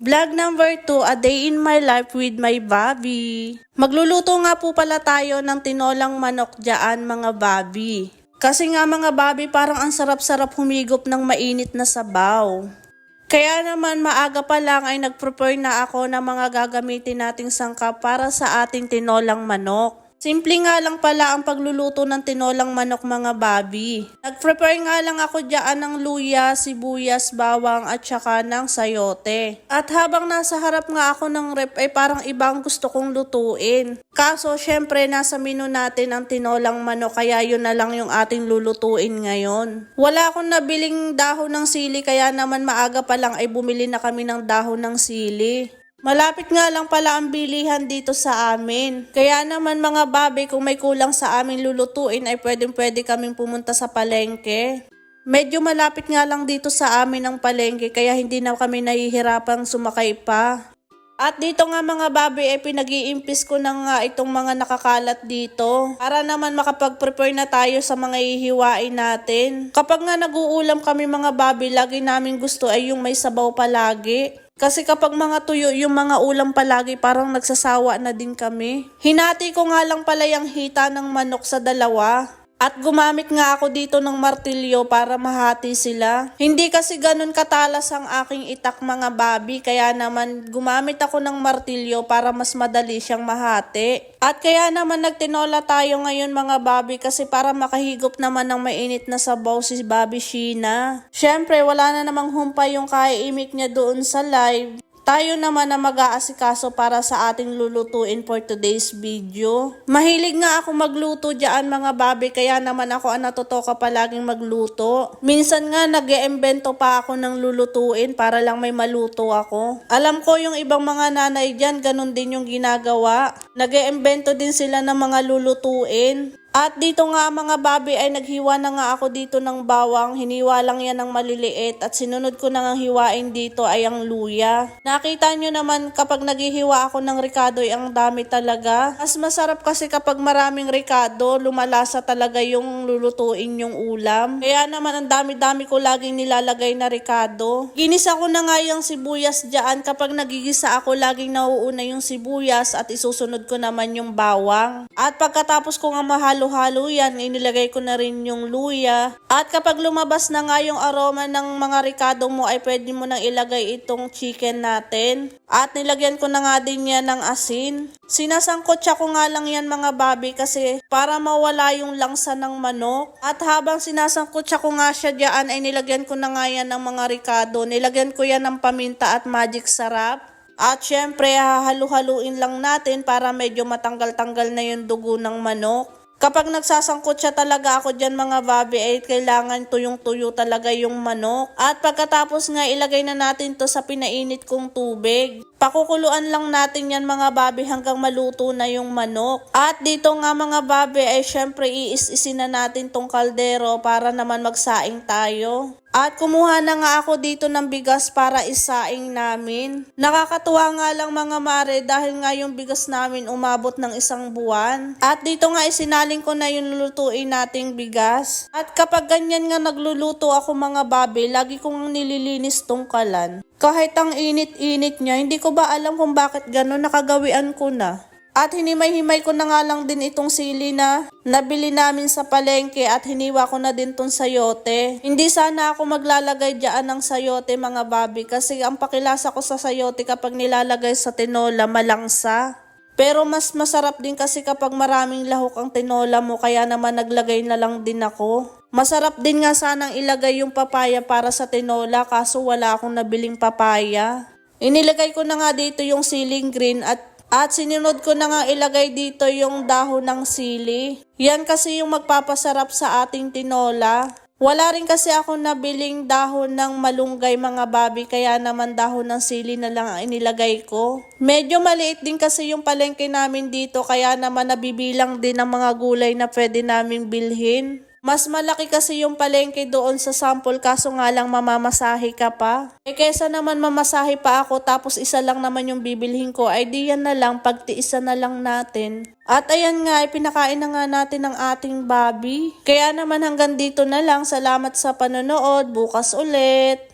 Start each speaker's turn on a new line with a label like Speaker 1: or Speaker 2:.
Speaker 1: Vlog number 2, A Day in My Life with my Bobby. Magluluto nga po pala tayo ng tinolang manok dyan mga Bobby. Kasi nga mga Bobby, parang ang sarap-sarap humigop ng mainit na sabaw. Kaya naman maaga pa lang ay nag-prepare na ako ng mga gagamitin nating sangkap para sa ating tinolang manok. Simple nga lang pala ang pagluluto ng tinolang manok mga Bobby. Nag-prepare nga lang ako dyan ng luya, sibuyas, bawang at saka ng sayote. At habang nasa harap nga ako ng rep ay parang ibang gusto kong lutuin. Kaso syempre nasa menu natin ang tinolang manok kaya yun na lang yung ating lulutuin ngayon. Wala akong nabiling dahon ng sili kaya naman maaga pa lang ay bumili na kami ng dahon ng sili. Malapit nga lang pala ang bilihan dito sa amin. Kaya naman mga Bobby, kung may kulang sa aming lulutuin ay pwede kaming pumunta sa palengke. Medyo malapit nga lang dito sa amin ang palengke kaya hindi na kami nahihirapang sumakay pa. At dito nga mga Bobby ay pinag-iimpis ko na nga itong mga nakakalat dito para naman makapag-prepare na tayo sa mga hihiwain natin. Kapag nga nag-uulam kami mga Bobby, lagi namin gusto ay yung may sabaw palagi. Kasi kapag mga tuyo yung mga ulam palagi parang nagsasawa na din kami. Hinati ko nga lang pala yung hita ng manok sa dalawa. At gumamit nga ako dito ng martilyo para mahati sila. Hindi kasi ganun katalas ang aking itak mga Bobby, kaya naman gumamit ako ng martilyo para mas madali siyang mahati. At kaya naman nagtinola tayo ngayon mga Bobby kasi para makahigop naman ng mainit na sabaw si Bobby Sheena. Syempre wala na namang humpay yung kaiimik niya doon sa live. Tayo naman na mag-aasikaso para sa ating lulutuin for today's video. Mahilig nga ako magluto dyan mga Bobby, kaya naman ako ang natutoka palaging magluto. Minsan nga nag-iimbento pa ako ng lulutuin para lang may maluto ako. Alam ko yung ibang mga nanay dyan, ganun din yung ginagawa. Nag-iimbento din sila ng mga lulutuin. At dito nga mga Bobby ay naghiwa na nga ako dito ng bawang. Hiniwa lang yan ng maliliit at sinunod ko na nga hiwain dito ay ang luya. Nakita nyo naman kapag naghihiwa ako ng ricado ay ang dami talaga. Mas masarap kasi kapag maraming ricado, lumalasa talaga yung lulutuin yung ulam. Kaya naman ang dami-dami ko laging nilalagay na ricado. Ginisa ko na nga yung sibuyas dyan. Kapag nagigisa ako, laging nauuna yung sibuyas at isusunod ko naman yung bawang. At pagkatapos ko nga mahalo-halo yan, inilagay ko na rin yung luya. At kapag lumabas na nga yung aroma ng mga ricado mo ay pwede mo nang ilagay itong chicken natin. At nilagyan ko na nga din yan ng asin. Sinasangkotsa ko nga lang yan mga Bobby kasi para mawala yung langsa ng manok. At habang sinasangkotsa ko nga siya dyan ay nilagyan ko na nga yan ng mga ricado. Nilagyan ko yan ng paminta at magic sarap. At syempre hahalu-haluin lang natin para medyo matanggal-tanggal na yung dugo ng manok. Kapag nagsasangkot siya talaga ako dyan mga Bobby ay kailangan tuyong-tuyo talaga yung manok. At pagkatapos nga ilagay na natin to sa pinainit kong tubig. Pakukuluan lang natin yan mga Bobby hanggang maluto na yung manok. At dito nga mga Bobby ay syempre iis-isin na natin tong kaldero para naman magsaing tayo. At kumuha na nga ako dito ng bigas para isaing namin. Nakakatuwa nga lang mga mare dahil nga yung bigas namin umabot ng 1 buwan. At dito nga isinaling ko na yung lulutuin nating bigas. At kapag ganyan nga nagluluto ako mga Bobby, lagi kong nililinis tong kalan. Kahit ang init-init niya, hindi ko ba alam kung bakit gano'n, nakagawian ko na. At hinimay-himay ko na nga lang din itong sili na nabili namin sa palengke at hiniwa ko na din tong sayote. Hindi sana ako maglalagay dyan ng sayote mga Bobby kasi ang pakilasa ko sa sayote kapag nilalagay sa tinola malangsa. Pero mas masarap din kasi kapag maraming lahok ang tinola mo kaya naman naglagay na lang din ako. Masarap din nga sanang ilagay yung papaya para sa tinola kaso wala akong nabiling papaya. Inilagay ko na nga dito yung siling green at sinunod ko na nga ilagay dito yung dahon ng sili. Yan kasi yung magpapasarap sa ating tinola. Wala rin kasi ako nabiling dahon ng malunggay mga Bobby kaya naman dahon ng sili na lang ang inilagay ko. Medyo maliit din kasi yung palengke namin dito kaya naman nabibilang din ang mga gulay na pwede naming bilhin. Mas malaki kasi yung palengke doon sa sample kaso nga lang mamamasahe ka pa. Kesa naman mamasahe pa ako tapos isa lang naman yung bibilhin ko ay di yan na lang pagtiisan na lang natin. At ayan nga, pinakain na nga natin ang ating Bobby. Kaya naman hanggang dito na lang. Salamat sa panonood. Bukas ulit.